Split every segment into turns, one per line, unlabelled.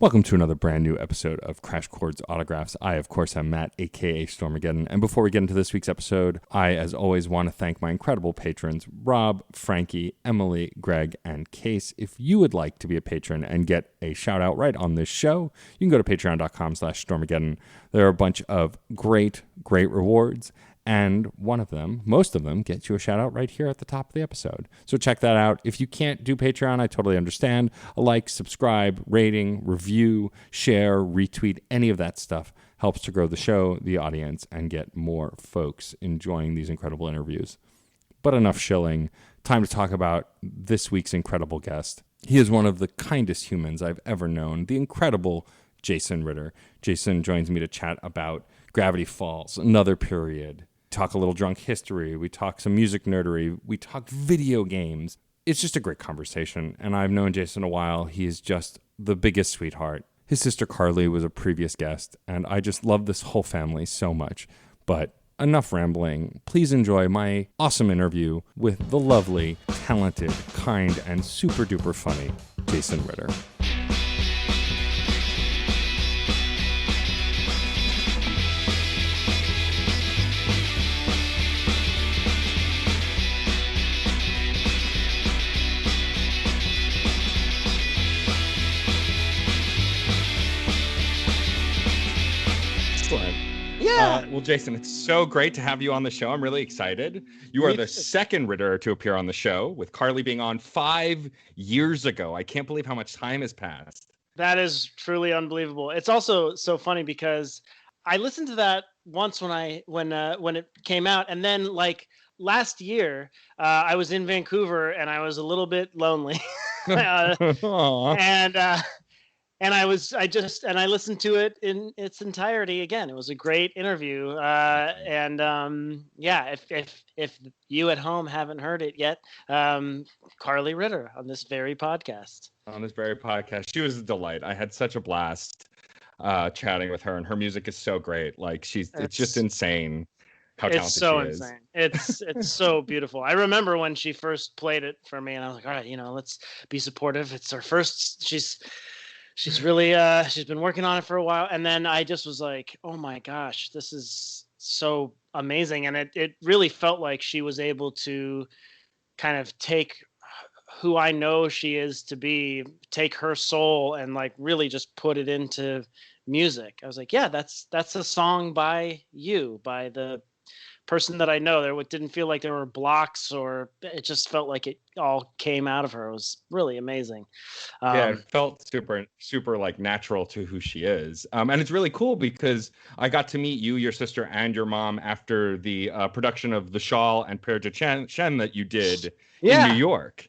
Welcome to another brand new episode of Crash Chords Autographs. I, of course, am Matt, aka Stormageddon. And before we get into this week's episode, I, as always, want to thank my incredible patrons, Rob, Frankie, Emily, Greg, and Case. If you would like to be a patron and get a shout out right on this show, you can go to patreon.com/Stormageddon. There are a bunch of great rewards. And one of them, most of them, get you a shout out right here at the top of the episode. So check that out. If you can't do Patreon, I totally understand. A like, subscribe, rating, review, share, retweet, any of that stuff helps to grow the show, the audience, and get more folks enjoying these incredible interviews. But enough shilling. Time to talk about this week's incredible guest. He is one of the kindest humans I've ever known, the incredible Jason Ritter. Jason joins me to chat about Gravity Falls, Another Period. Talk a little drunk history. We talk some music nerdery. We talk video games. It's just a great conversation, and I've known Jason a while. He is just the biggest sweetheart. His sister Carly was a previous guest, and I just love this whole family so much. But enough rambling. Please enjoy my awesome interview with the lovely, talented, kind, and super duper funny Jason Ritter. Well, Jason, it's so great to have you on the show. I'm really excited. You are the second Ritter to appear on the show, with Carly being on 5 years ago. I can't believe how much time has passed.
That is truly unbelievable. It's also so funny because I listened to that once when it came out, and then like last year, I was in Vancouver and I was a little bit lonely, and I listened to it in its entirety again. It was a great interview. If you at home haven't heard it yet, Carly Ritter on this very podcast.
She was a delight. I had such a blast chatting with her, and her music is so great. Like it's just insane how talented she is.
It's insane. It's so beautiful. I remember when she first played it for me, and I was like, all right, let's be supportive. It's her first. She's really she's been working on it for a while, and then I just was like, oh my gosh, this is so amazing. And it really felt like she was able to kind of take who I know she is to be, take her soul and like really just put it into music. I was like, yeah, that's a song by the person that I know. There didn't feel like there were blocks, or it just felt like it all came out of her. It was really amazing.
It felt super like natural to who she is. And it's really cool because I got to meet you, your sister, and your mom after the production of The Shawl and Père Duchesne that you did in New York.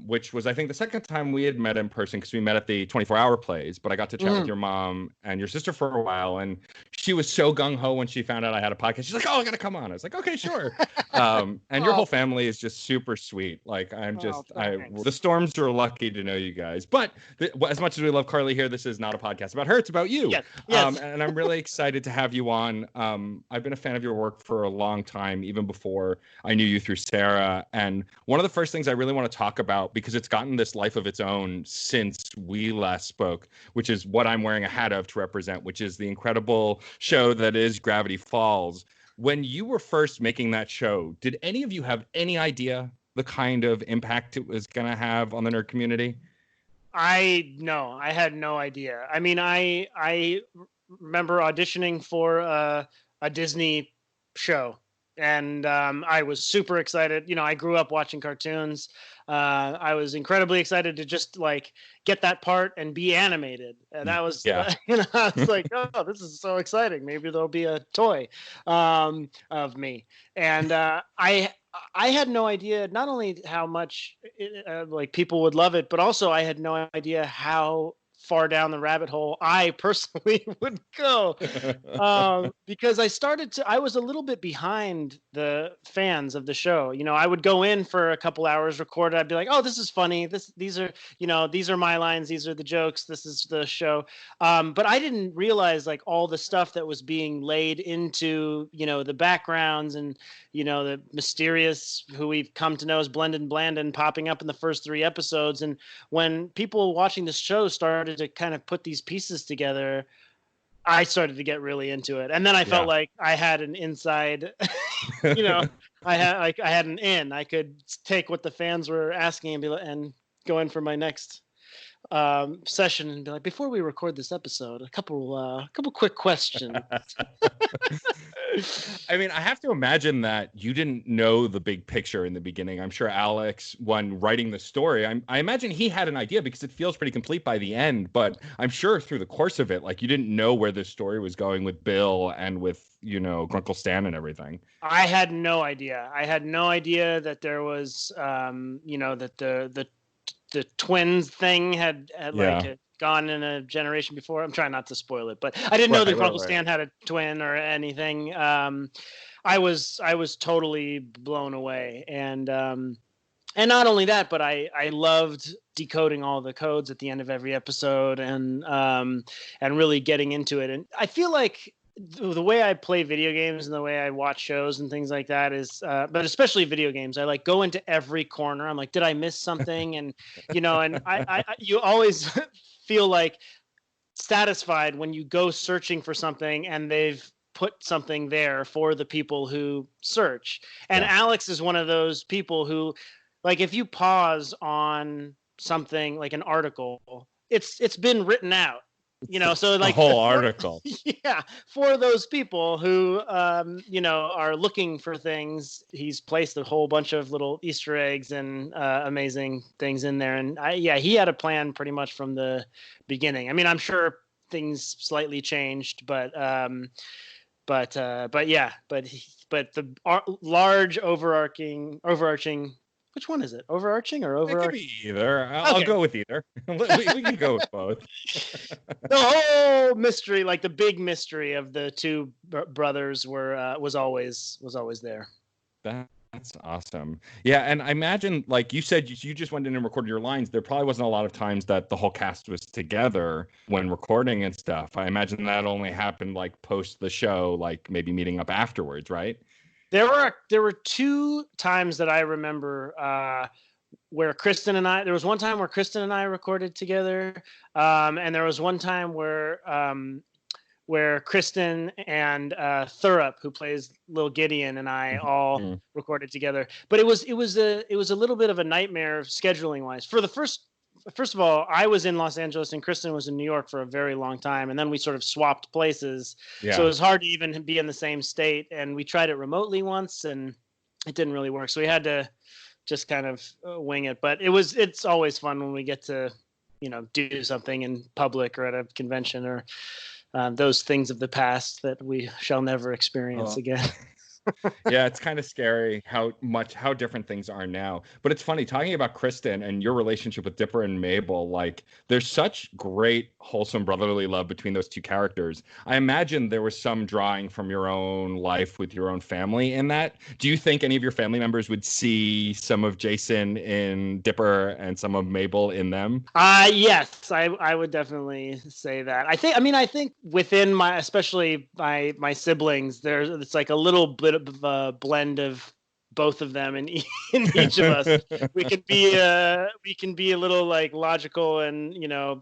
Which was, I think, the second time we had met in person, because we met at the 24-hour plays. But I got to chat with your mom and your sister for a while, and she was so gung-ho when she found out I had a podcast. She's like, oh, I gotta come on. I was like, okay, sure. And your whole family is just super sweet. Like, the Storms are lucky to know you guys. But as much as we love Carly here, this is not a podcast about her. It's about you.
Yes.
And I'm really excited to have you on. I've been a fan of your work for a long time, even before I knew you through Sarah. And one of the first things I really want to talk about, because it's gotten this life of its own since we last spoke, which is what I'm wearing a hat of to represent, which is the incredible show that is Gravity Falls. When you were first making that show, did any of you have any idea the kind of impact it was going to have on the nerd community?
I had no idea. I mean, I remember auditioning for a Disney show, and I was super excited. I grew up watching cartoons. I was incredibly excited to just like get that part and be animated. And that was, I was like, oh, this is so exciting. Maybe there'll be a toy of me. And I had no idea not only how much like people would love it, but also I had no idea how far down the rabbit hole I personally would go, because I was a little bit behind the fans of the show. I would go in for a couple hours, record it. I'd be like, oh, this is funny. These are my lines. These are the jokes. This is the show. But I didn't realize like all the stuff that was being laid into, the backgrounds and, the mysterious who we've come to know as Blendon Blandon popping up in the first 3 episodes. And when people watching this show started started to kind of put these pieces together, I started to get really into it. And then I felt like I had an inside, you know, I had an in. I could take what the fans were asking and go in for my next session and be like, before we record this episode, a couple quick questions.
I mean, I have to imagine that you didn't know the big picture in the beginning. I'm sure Alex, when writing the story, I imagine he had an idea because it feels pretty complete by the end. But I'm sure through the course of it, like you didn't know where this story was going with Bill and with, Grunkle Stan and everything.
I had no idea. I had no idea that there was, that the twins thing had gone in a generation before. I'm trying not to spoil it, but I didn't know that Grunkle Stan had a twin or anything. I was totally blown away, and not only that, but I loved decoding all the codes at the end of every episode, and really getting into it. And I feel like the way I play video games and the way I watch shows and things like that is, but especially video games, I like go into every corner. I'm like, did I miss something? And, and you always feel like satisfied when you go searching for something and they've put something there for the people who search. And Alex is one of those people who, like, if you pause on something like an article, it's been written out. So like
the whole article.
For those people who, are looking for things, he's placed a whole bunch of little Easter eggs and amazing things in there. And he had a plan pretty much from the beginning. I mean, I'm sure things slightly changed, but the large overarching. Which one is it? Overarching or overarching?
It could be either. I'll go with either. we can go with both.
The whole mystery, like the big mystery of the two brothers, was always there.
That's awesome. Yeah, and I imagine, like you said, you just went in and recorded your lines. There probably wasn't a lot of times that the whole cast was together when recording and stuff. I imagine that only happened like post the show, like maybe meeting up afterwards, right?
There were two times that I remember where Kristen and I. There was one time where Kristen and I recorded together, and there was one time where Kristen and Thurup, who plays Lil Gideon, and I all recorded together. But it was a little bit of a nightmare scheduling wise. For the first of all, I was in Los Angeles and Kristen was in New York for a very long time. And then we sort of swapped places. Yeah. So it was hard to even be in the same state. And we tried it remotely once and it didn't really work. So we had to just kind of wing it. But it's always fun when we get to, do something in public or at a convention or those things of the past that we shall never experience again.
Yeah, it's kind of scary how different things are now. But it's funny talking about Kristen and your relationship with Dipper and Mabel. Like, there's such great, wholesome brotherly love between those two characters. I imagine there was some drawing from your own life with your own family in that. Do you think any of your family members would see some of Jason in Dipper and some of Mabel in them?
Yes, I would definitely say that. I think within especially my siblings, it's like a little bit of a blend of both of them in each of us. We can be a little like logical and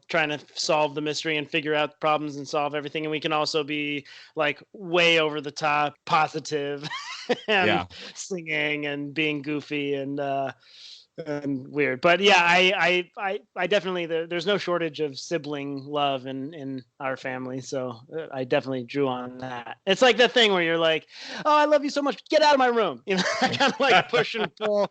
trying to solve the mystery and figure out problems and solve everything, and we can also be like way over the top positive and singing and being goofy and weird. But yeah, I definitely, there's no shortage of sibling love in our family, so I definitely drew on that. It's like that thing where you're like, oh, I love you so much, get out of my room, kind of like push and pull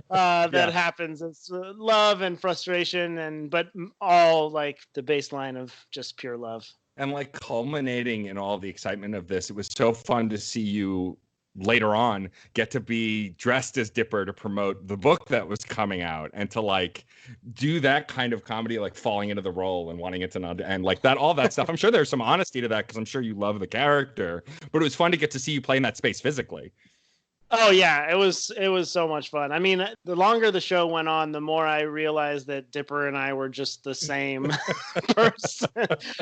that happens. It's love and frustration, but all like the baseline of just pure love.
And like culminating in all the excitement of this, it was so fun to see you later on get to be dressed as Dipper to promote the book that was coming out and to like do that kind of comedy, like falling into the role and wanting it to not and like that, all that stuff. I'm sure there's some honesty to that because I'm sure you love the character, but it was fun to get to see you play in that space physically.
Oh yeah, it was so much fun. I mean, the longer the show went on, the more I realized that Dipper and I were just the same person.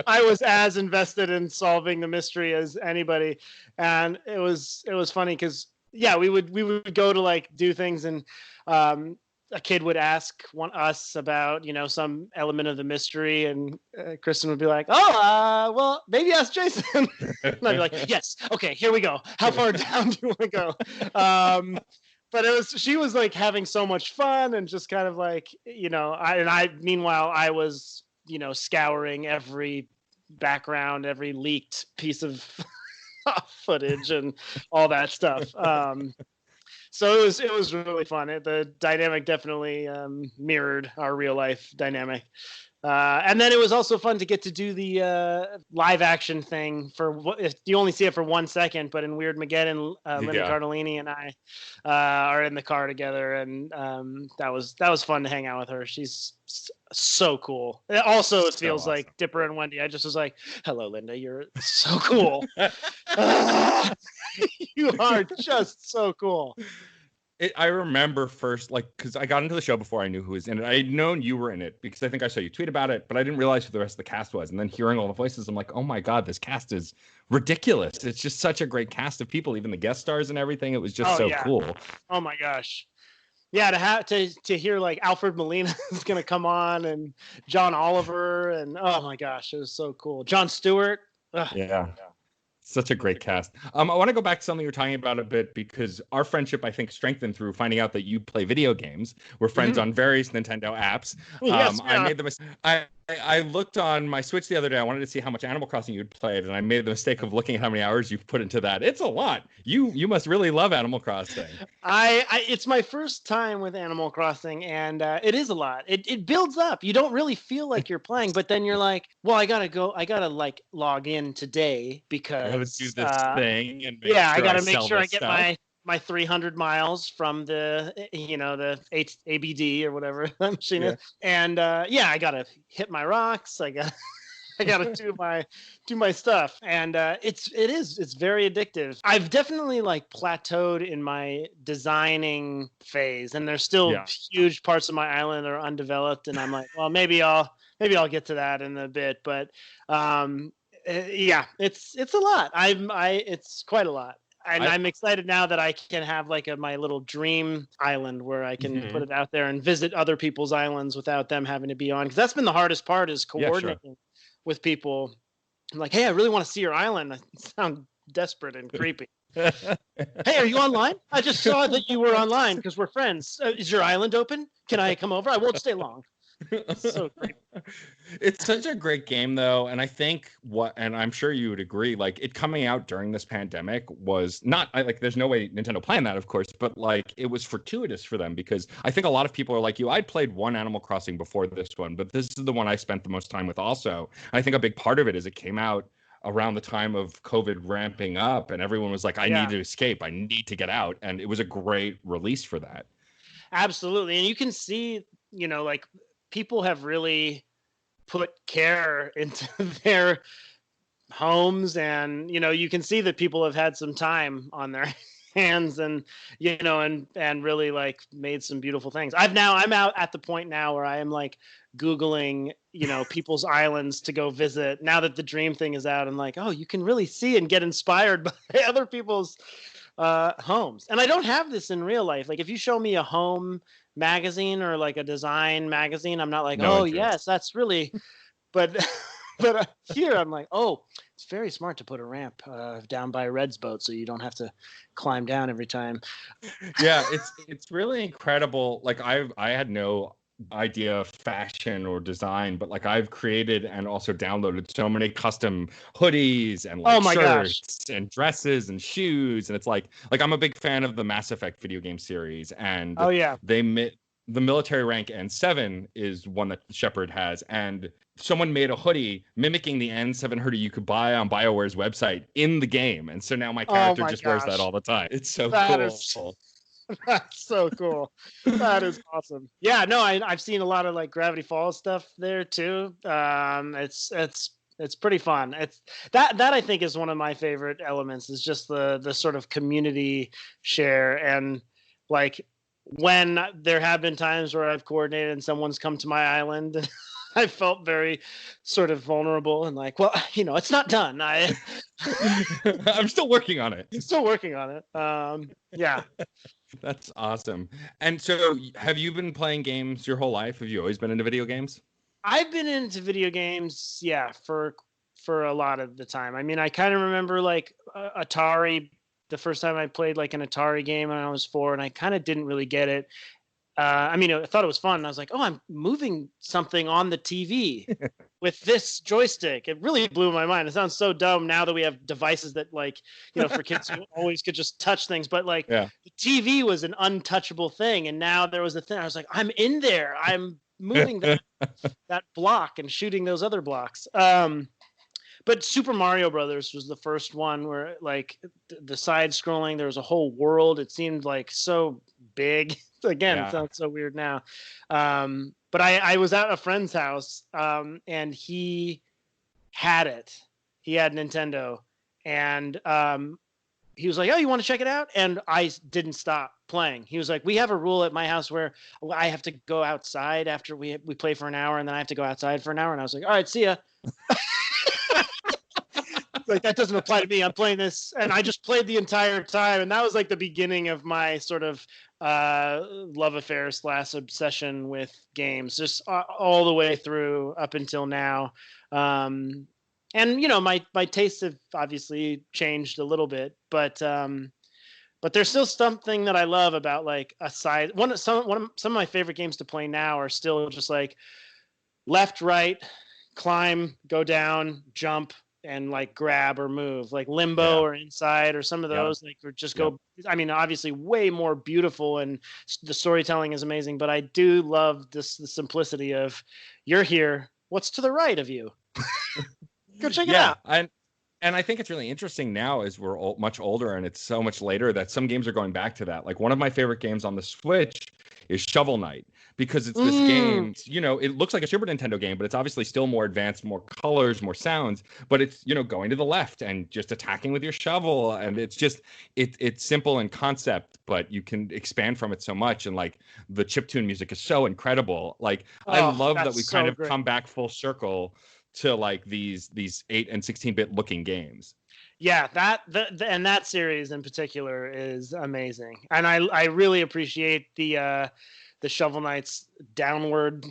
I was as invested in solving the mystery as anybody, and it was funny because we would go to like do things, and a kid would ask us about, some element of the mystery, and Kristen would be like, "Oh, well, maybe ask Jason." And I'd be like, "Yes, okay, here we go. How far down do you want to go?" But she was like having so much fun, and just kind of like, meanwhile I was, scouring every background, every leaked piece of footage and all that stuff. So it was really fun. The dynamic definitely mirrored our real life dynamic. And then it was also fun to get to do the live action thing if you only see it for 1 second, but in Weird Mageddon, Linda Cardellini and I are in the car together, and that was fun to hang out with her. She's so cool. Also, it feels awesome. Like Dipper and Wendy. I just was like, "Hello, Linda. You're so cool. You are just so cool."
I remember first, because I got into the show before I knew who was in it. I had known you were in it because I think I saw you tweet about it, but I didn't realize who the rest of the cast was. And then hearing all the voices, I'm like, oh my God, this cast is ridiculous. It's just such a great cast of people, even the guest stars and everything. It was just cool.
Oh my gosh. Yeah, to hear like Alfred Molina is going to come on, and John Oliver, and oh my gosh, it was so cool. Jon Stewart. Ugh.
Yeah. Such a great cast. I want to go back to something you were talking about a bit, because our friendship, I think, strengthened through finding out that you play video games. We're friends on various Nintendo apps.
Yes,
I made the mistake. I looked on my Switch the other day. I wanted to see how much Animal Crossing you'd played, and I made the mistake of looking at how many hours you've put into that. It's a lot. You must really love Animal Crossing.
It's my first time with Animal Crossing, and it is a lot. It builds up. You don't really feel like you're playing, but then you're like, well, I gotta like log in today because
I gotta do this thing, and
I gotta make sure I get my 300 miles from the ABD or whatever the machine is, and I gotta hit my rocks. I gotta do my stuff, and it's very addictive. I've definitely like plateaued in my designing phase, and there's still huge parts of my island that are undeveloped, and I'm like, well, maybe I'll get to that in a bit, but it's a lot. It's quite a lot. And I'm excited now that I can have like my little dream island where I can put it out there and visit other people's islands without them having to be on. Because that's been the hardest part, is coordinating with people. I'm like, hey, I really want to see your island. I sound desperate and creepy. Hey, are you online? I just saw that you were online because we're friends. Is your island open? Can I come over? I won't stay long. So great.
It's such a great game, though, and I think and I'm sure you would agree, like, it coming out during this pandemic was not there's no way Nintendo planned that, of course, but like it was fortuitous for them, because I think a lot of people are like you. I'd played one Animal Crossing before this one, but this is the one I spent the most time with also. And I think a big part of it is it came out around the time of COVID ramping up, and everyone was like, I need to escape, I need to get out, and it was a great release for that.
Absolutely. And you can see, like, people have really put care into their homes, and you can see that people have had some time on their hands, and and really like made some beautiful things. I'm out at the point now where I am like Googling people's islands to go visit now that the Dream thing is out, and like, oh, you can really see and get inspired by other people's homes. And I don't have this in real life. Like, if you show me a home magazine or like a design magazine, I'm not like, yes, that's really, but here I'm like, oh, it's very smart to put a ramp down by Red's boat so you don't have to climb down every time.
Yeah, it's really incredible. Like, I had no idea of fashion or design, but like I've created and also downloaded so many custom hoodies and like shirts and dresses and shoes, and it's like I'm a big fan of the Mass Effect video game series, and the military rank N7 is one that Shepard has, and someone made a hoodie mimicking the N7 hoodie you could buy on BioWare's website in the game, and so now my character wears that all the time. It's so cool.
That's so cool. That is awesome. Yeah, no, I've seen a lot of like Gravity Falls stuff there too. It's pretty fun. It's that I think is one of my favorite elements, is just the sort of community share. And like, when there have been times where I've coordinated and someone's come to my island I felt very sort of vulnerable and like, well, it's not done.
I'm still working on it.
Still working on it. Yeah.
That's awesome. And so have you been playing games your whole life? Have you always been into video games?
I've been into video games, yeah, for a lot of the time. I mean, I kind of remember like Atari. The first time I played like an Atari game when I was 4, and I kind of didn't really get it. I mean, I thought it was fun. And I was like, oh, I'm moving something on the TV with this joystick. It really blew my mind. It sounds so dumb now that we have devices that like, for kids who always could just touch things. But like the TV was an untouchable thing. And now there was a thing. I was like, I'm in there. I'm moving that block and shooting those other blocks. But Super Mario Brothers was the first one where like the side scrolling, there was a whole world. It seemed like so big. Again, It sounds so weird now. But I was at a friend's house and he had it. He had Nintendo. And he was like, oh, you want to check it out? And I didn't stop playing. He was like, we have a rule at my house where I have to go outside after we play for an hour, and then I have to go outside for an hour. And I was like, all right, see ya. Like, that doesn't apply to me. I'm playing this. And I just played the entire time. And that was like the beginning of my sort of love affair / obsession with games, just all the way through up until now. And, my tastes have obviously changed a little bit, but there's still something that I love about like some of my favorite games to play now are still just like left, right, climb, go down, jump, and like grab or move, like Limbo or Inside or some of those like or just go. I mean, obviously way more beautiful and the storytelling is amazing, but I do love the simplicity of you're here. What's to the right of you? Go check it out.
And I think it's really interesting now as we're much older and it's so much later that some games are going back to that. Like one of my favorite games on the Switch is Shovel Knight, because it's this game, it looks like a Super Nintendo game, but it's obviously still more advanced, more colors, more sounds, but it's, going to the left and just attacking with your shovel. And it's just, it's simple in concept, but you can expand from it so much. And like the chiptune music is so incredible. Like I love that we kind of come back full circle to like these 8 and 16-bit looking games.
Yeah, and that series in particular is amazing, and I really appreciate the Shovel Knight's downward,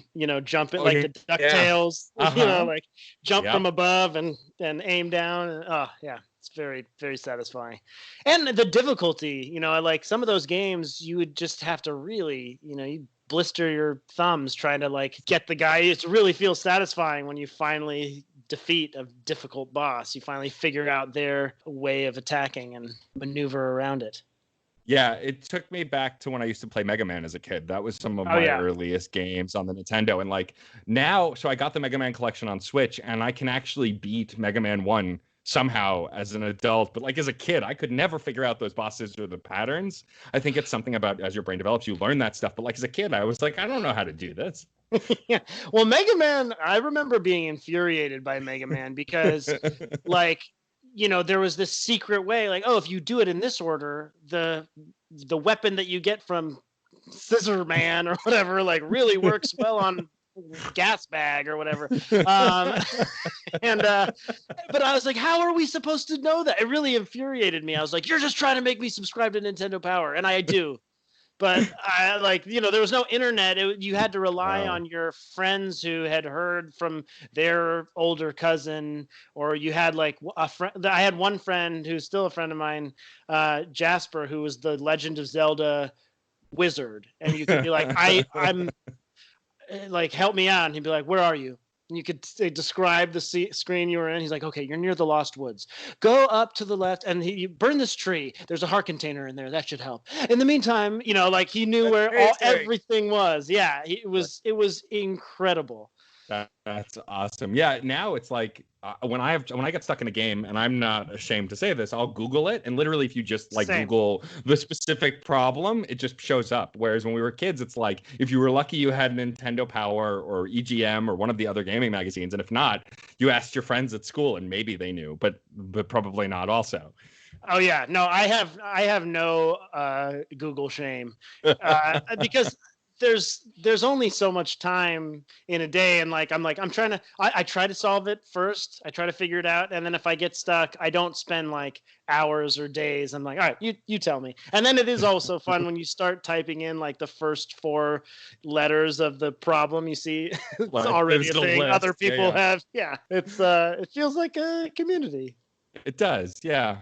jumping like the DuckTales, like jump from above and aim down. And, it's very, very satisfying. And the difficulty, like some of those games, you would just have to really, you blister your thumbs trying to like get the guy. It really feels satisfying when you finally defeat a difficult boss. You finally figure out their way of attacking and maneuver around it.
Yeah, it took me back to when I used to play Mega Man as a kid. That was some of my earliest games on the Nintendo. And like now, so I got the Mega Man collection on Switch and I can actually beat Mega Man 1 somehow as an adult. But like as a kid, I could never figure out those bosses or the patterns. I think it's something about as your brain develops, you learn that stuff. But like as a kid, I was like, I don't know how to do this.
Yeah. Well, Mega Man, I remember being infuriated by Mega Man because like, there was this secret way, like, oh, if you do it in this order, the weapon that you get from Scissor Man or whatever, like really works well on Gas Bag or whatever. But I was like, how are we supposed to know that? It really infuriated me. I was like, you're just trying to make me subscribe to Nintendo Power. And I do. But I like, there was no internet. You had to rely on your friends who had heard from their older cousin, or you had like a friend. I had one friend who's still a friend of mine, Jasper, who was the Legend of Zelda wizard. And you could be like, I'm like, help me out. And he'd be like, where are you? And you could describe the screen you were in. He's like, okay, you're near the Lost Woods. Go up to the left and you burn this tree. There's a heart container in there. That should help. In the meantime, like he knew where everything was. Yeah, it was incredible.
That's awesome. Yeah, now it's like when I get stuck in a game, and I'm not ashamed to say this, I'll Google it, and literally if you just like Google the specific problem, it just shows up. Whereas when we were kids, it's like if you were lucky, you had Nintendo Power or EGM or one of the other gaming magazines, and if not, you asked your friends at school, and maybe they knew, but probably not also.
Oh yeah, no, I have no Google shame because there's only so much time in a day, and I'm trying to I try to solve it first. I try to figure it out, and then if I get stuck, I don't spend like hours or days. I'm like, all right, you tell me. And then it is also fun when you start typing in like the first four letters of the problem. You see, it's already a thing other people have. Yeah, it's it feels like a community.
It does, yeah.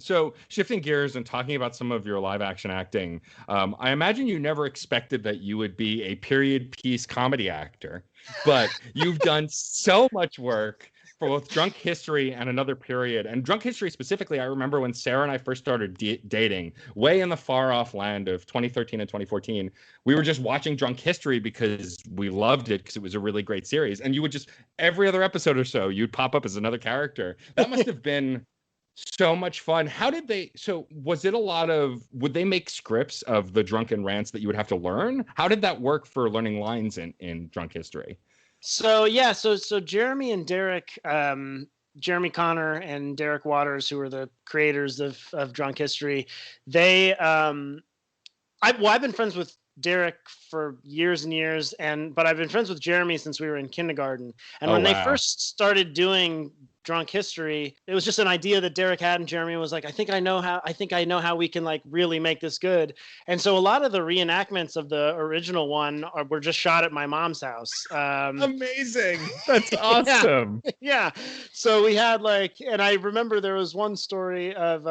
So shifting gears and talking about some of your live action acting, I imagine you never expected that you would be a period piece comedy actor, but you've done so much work for both Drunk History and Another Period. And Drunk History specifically, I remember when Sarah and I first started dating, way in the far off land of 2013 and 2014, we were just watching Drunk History because we loved it, because it was a really great series. And you would just, every other episode or so, you'd pop up as another character. That must have been so much fun. How did they, so was it a lot of, would they make scripts of the drunken rants that you would have to learn? How did that work for learning lines in Drunk History?
So yeah, so Jeremy and Derek, Jeremy Connor and Derek Waters, who are the creators of Drunk History, they I've been friends with Derek for years and years, but I've been friends with Jeremy since we were in kindergarten. And when they first started doing Drunk History, it was just an idea that Derek had, and Jeremy was like, I think I know how we can like really make this good. And so a lot of the reenactments of the original one were just shot at my mom's house.
Amazing. That's awesome.
Yeah. So we had and I remember there was one story of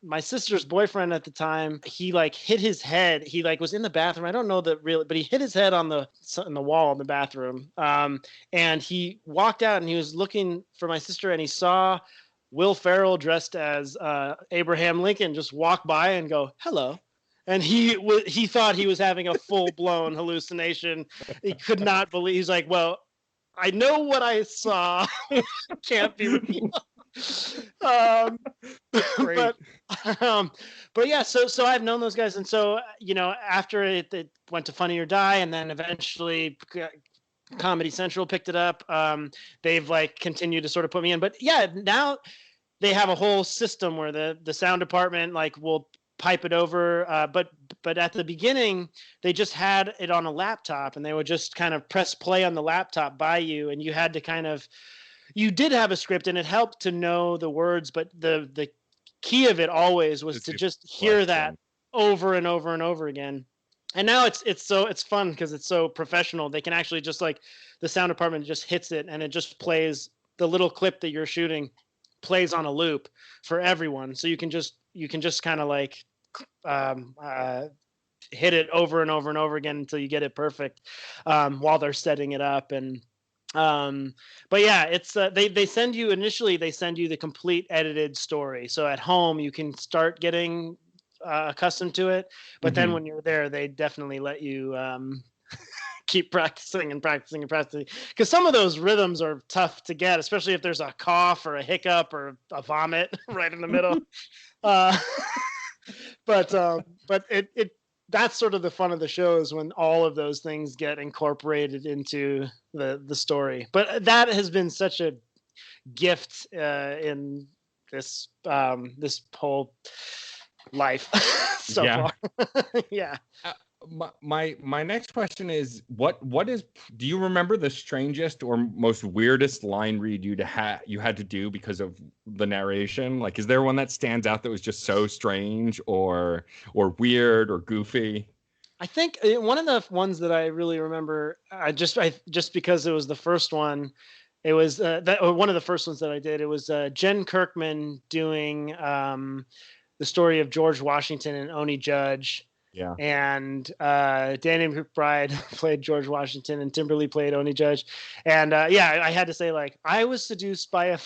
my sister's boyfriend at the time. He like hit his head. He like was in the bathroom. I don't know that really, but he hit his head on the wall in the bathroom. And he walked out and he was looking for my sister, and he saw Will Ferrell dressed as Abraham Lincoln just walk by and go, hello. And he thought he was having a full-blown hallucination. He could not believe. He's like, well, I know what I saw can't be real. But yeah, so I've known those guys. And so, after it went to Funny or Die, and then eventually Comedy Central picked it up. They've like continued to sort of put me in, but yeah, now they have a whole system where the sound department like will pipe it over. But at the beginning, they just had it on a laptop, and they would just kind of press play on the laptop by you, and you had to you did have a script, and it helped to know the words, but the key of it always was to just hear that over and over and over again. And now it's fun because it's so professional. They can actually just like the sound department just hits it, and it just plays the little clip that you're shooting plays on a loop for everyone. So you can just kind of like hit it over and over and over again until you get it perfect while they're setting it up. And but yeah, it's they send you the complete edited story. So at home you can start getting accustomed to it, but then when you're there, they definitely let you keep practicing because some of those rhythms are tough to get, especially if there's a cough or a hiccup or a vomit right in the middle. But it that's sort of the fun of the show, is when all of those things get incorporated into the story. But that has been such a gift in this whole life so far. Yeah.
My next question is, do you remember the strangest or most weirdest line read you had to do because of the narration? Like, is there one that stands out that was just so strange or weird or goofy?
I think one of the ones that I really remember, just because it was the first one, it was one of the first ones that I did. It was Jen Kirkman doing the story of George Washington and Oni Judge.
Yeah. And
Danny McBride played George Washington, and Timberly played Oni Judge. And I had to say, like, I was seduced by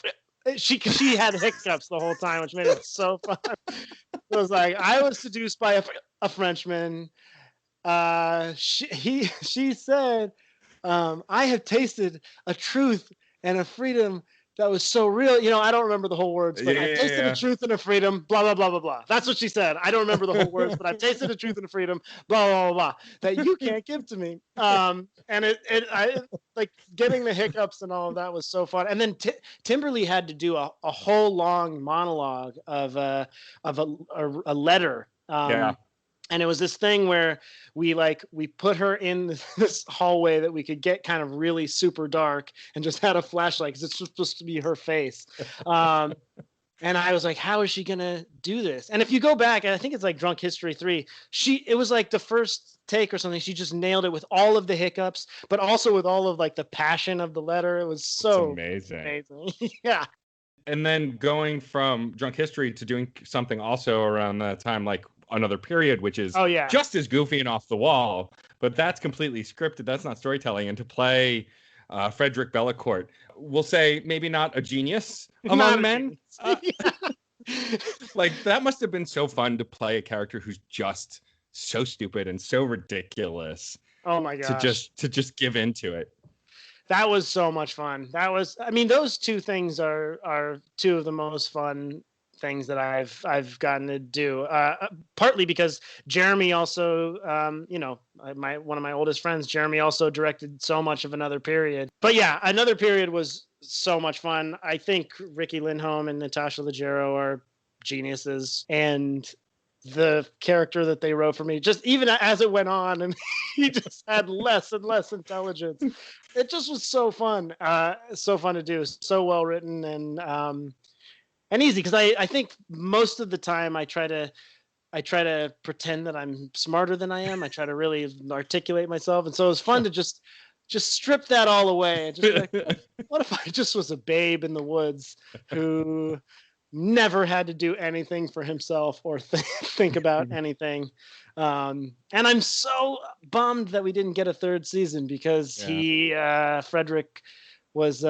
she had hiccups the whole time, which made it so fun. It was like, I was seduced by a Frenchman. She said, I have tasted a truth and a freedom that was so real. I don't remember the whole words, but I tasted a truth and a freedom, blah, blah, blah, blah, blah. That's what she said. I don't remember the whole words, but I've tasted a truth and a freedom, blah, blah, blah, blah, that you can't give to me. And I like getting the hiccups and all of that was so fun. And then Timberly had to do a whole long monologue of a letter. And it was this thing where we put her in this hallway that we could get kind of really super dark, and just had a flashlight because it's supposed to be her face. Um, and I was like, how is she gonna do this? And if you go back, and I think it's like Drunk History 3, it was like the first take or something. She just nailed it with all of the hiccups, but also with all of like the passion of the letter. It was so
amazing.
Yeah.
And then going from Drunk History to doing something also around that time, like Another Period, which is just as goofy and off the wall, but that's completely scripted. That's not storytelling. And to play Frederick Bellacourt, we'll say maybe not a genius among men. Like, that must have been so fun to play a character who's just so stupid and so ridiculous.
Oh my gosh.
To just give into it.
That was so much fun. Those two things are two of the most fun things that I've gotten to do. Partly because Jeremy also, one of my oldest friends, Jeremy, also directed so much of Another Period. But yeah, Another Period was so much fun. I think Ricky Lindholm and Natasha Leggero are geniuses, and the character that they wrote for me, just even as it went on, and he just had less and less intelligence. It just was so fun to do, so well written, and easy, because I think most of the time I try to pretend that I'm smarter than I am. I try to really articulate myself, and so it was fun to just strip that all away and just be like, what if I just was a babe in the woods who never had to do anything for himself or think about anything. And I'm so bummed that we didn't get a third season, because Frederick was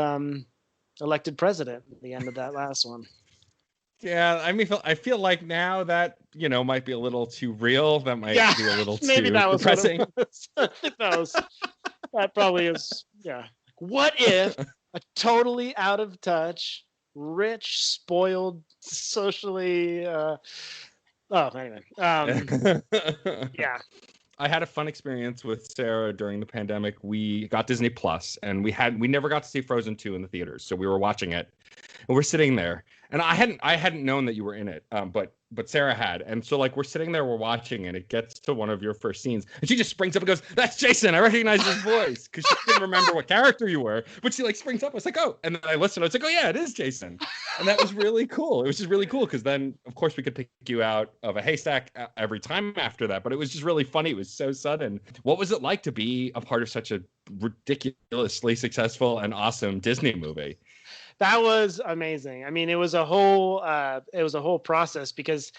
elected president at the end of that last one.
Yeah, I mean, I feel like now that, might be a little too real. That might be a little
maybe
too
that was
depressing.
That probably is, yeah. What if a totally out of touch, rich, spoiled, socially anyway. Yeah.
I had a fun experience with Sarah during the pandemic. We got Disney Plus, and we never got to see Frozen 2 in the theaters, so we were watching it, and we're sitting there, and I hadn't known that you were in it, but Sarah had, and so like we're sitting there, we're watching, and it gets to one of your first scenes, and she just springs up and goes, "That's Jason! I recognize his voice," because she didn't remember what character you were, but she like springs up. I was like, "Oh!" And then I listened. I was like, "Oh yeah, it is Jason," and that was really cool. It was just really cool, because then of course we could pick you out of a haystack every time after that, but it was just really funny. It was so sudden. What was it like to be a part of such a ridiculously successful and awesome Disney movie?
That was amazing. I mean, it was a whole process, because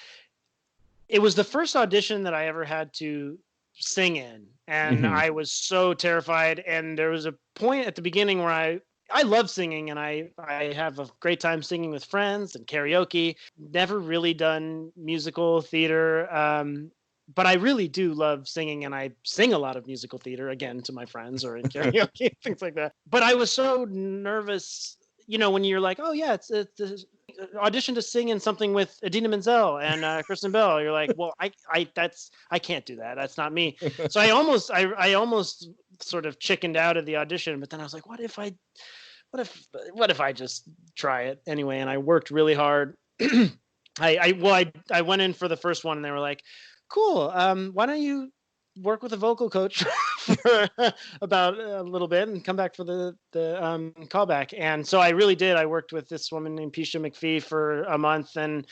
it was the first audition that I ever had to sing in, and I was so terrified. And there was a point at the beginning where I love singing, and I have a great time singing with friends and karaoke. Never really done musical theater, but I really do love singing, and I sing a lot of musical theater, again, to my friends or in karaoke, things like that. But I was so nervous, when you're like, oh yeah, it's audition to sing in something with Idina Menzel and Kristen Bell. You're like, well, I can't do that. That's not me. So I almost sort of chickened out of the audition, but then I was like, what if I just try it anyway? And I worked really hard. I went in for the first one, and they were like, cool. Why don't you work with a vocal coach for about a little bit and come back for the callback? And so I really did. I worked with this woman named Pisha McPhee for a month, and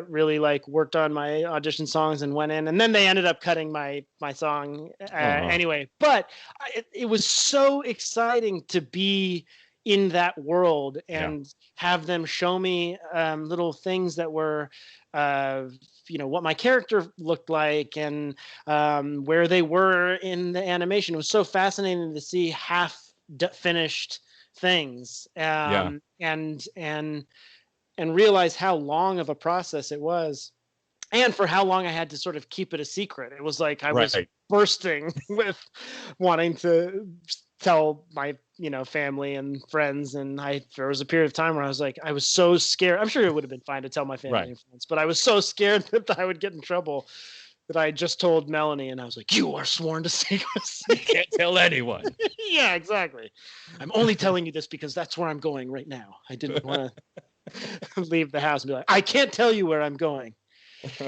really like worked on my audition songs and went in, and then they ended up cutting my song anyway. But it was so exciting to be in that world and have them show me little things that were what my character looked like, and where they were in the animation. It was so fascinating to see half finished things, and realize how long of a process it was, and for how long I had to sort of keep it a secret. It was like I was bursting with wanting to tell my family and friends, and there was a period of time where I was so scared. I'm sure it would have been fine to tell my family and friends, but I was so scared that I would get in trouble that I just told Melanie, and I was like, you are sworn to secrecy.
You can't tell anyone.
Yeah, exactly. I'm only telling you this because that's where I'm going right now. I didn't want to leave the house and be like, I can't tell you where I'm going.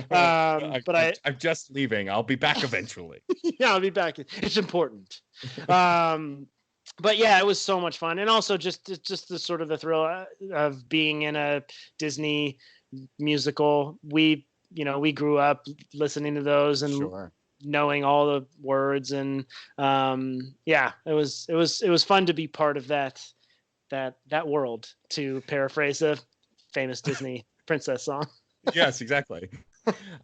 But
I'm just leaving. I'll be back eventually.
yeah, I'll be back. It's important. But yeah, it was so much fun, and also just the sort of the thrill of being in a Disney musical. We grew up listening to those and
Sure.
knowing all the words, and yeah, it was fun to be part of that world, to paraphrase a famous Disney princess song.
Yes, exactly.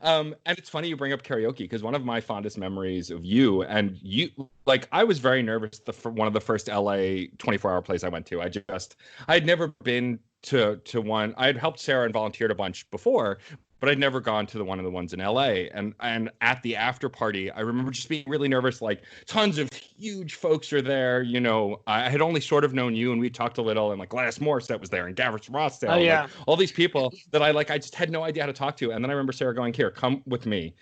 And it's funny you bring up karaoke, because one of my fondest memories of you, and you, like, I was very nervous one of the first LA 24-hour plays I went to. I'd never been to one. I had helped Sarah and volunteered a bunch before, but I'd never gone to one of the ones in LA. And at the after party, I remember just being really nervous. Like, tons of huge folks are there. I had only sort of known you, and we talked a little, and like Gladys Morissette was there, and Gavin Rossdale,
Oh yeah,
like all these people that I just had no idea how to talk to. And then I remember Sarah going, "Here, come with me.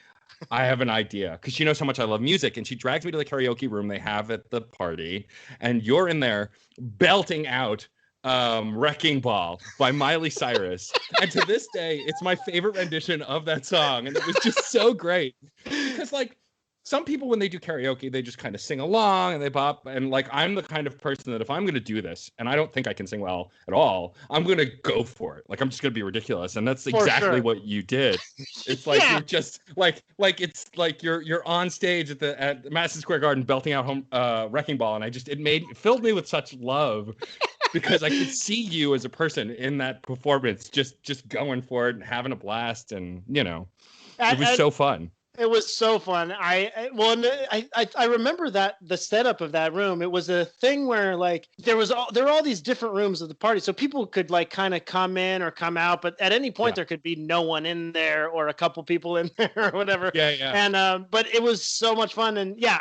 I have an idea," because she knows how much I love music, and she drags me to the karaoke room they have at the party, and you're in there belting out Wrecking Ball by Miley Cyrus. And to this day, it's my favorite rendition of that song. And it was just so great. Because, like, some people, when they do karaoke, they just kind of sing along and they bop. And, like, I'm the kind of person that if I'm going to do this, and I don't think I can sing well at all, I'm going to go for it. Like, I'm just going to be ridiculous. And that's exactly what you did. It's like,
Yeah.
you're just like it's like you're on stage at Madison Square Garden belting out Wrecking Ball. And it filled me with such love. Because I could see you as a person in that performance, just going for it and having a blast, and it was so fun.
It was so fun. I remember that the setup of that room. It was a thing where, like, there were all these different rooms of the party, so people could, like, kind of come in or come out, but at any point there could be no one in there or a couple people in there or whatever.
Yeah.
And but it was so much fun, and yeah,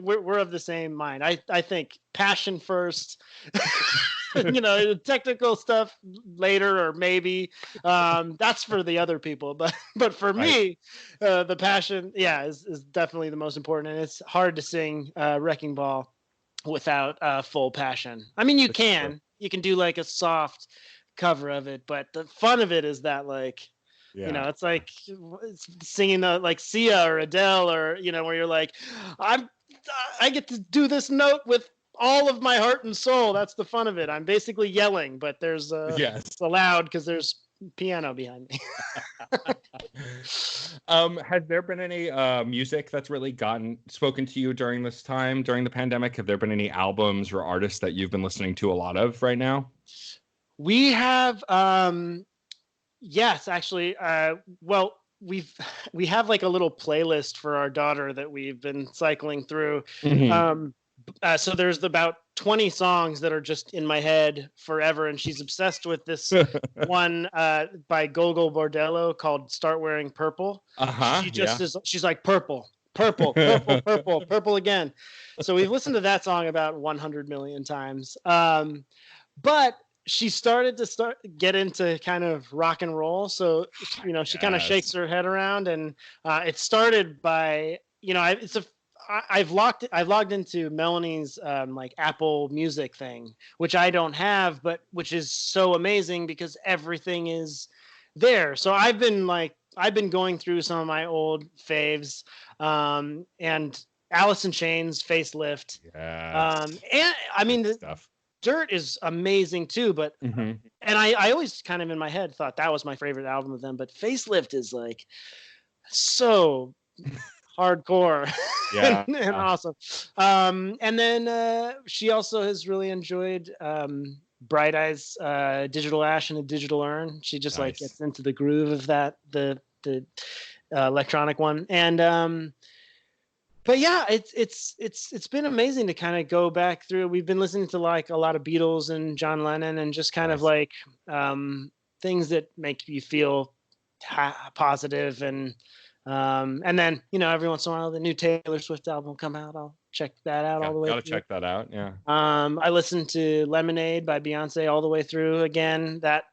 we're of the same mind. I think passion first. The technical stuff later, or maybe that's for the other people, but for me, the passion, is definitely the most important. And it's hard to sing Wrecking Ball without full passion. I mean, you can do like a soft cover of it, but the fun of it is that, like, it's like singing like Sia or Adele, or where you're like, I get to do this note with all of my heart and soul. That's the fun of it. I'm basically yelling, but there's it's allowed because there's piano behind me.
Has there been any music that's really spoken to you during this time, during the pandemic? Have there been any albums or artists that you've been listening to a lot of right now?
We have yes, actually. Well, we have like a little playlist for our daughter that we've been cycling through.
Mm-hmm.
So there's about 20 songs that are just in my head forever, and she's obsessed with this one by Gogol Bordello called "Start Wearing Purple." She just is. She's like, purple, purple, purple, purple, purple again. So we've listened to that song about 100 million times. But she started to get into kind of rock and roll. So she kind of shakes her head around, and it started by I've logged into Melanie's like Apple Music thing, which I don't have, but which is so amazing because everything is there. So I've been going through some of my old faves, and Alice in Chains, Facelift. And I mean,
stuff.
Dirt is amazing too, but and I always kind of in my head thought that was my favorite album of them, but Facelift is like so hardcore and awesome. And then she also has really enjoyed Bright Eyes, Digital Ash, and the Digital Urn. She just like gets into the groove of that, the electronic one. And but yeah, it's been amazing to kind of go back through. We've been listening to like a lot of Beatles and John Lennon, and just kind of like things that make you feel positive. And then every once in a while the new Taylor Swift album will come out. I'll check that out all the way.
Gotta check that out. Yeah.
I listened to Lemonade by Beyonce all the way through again. That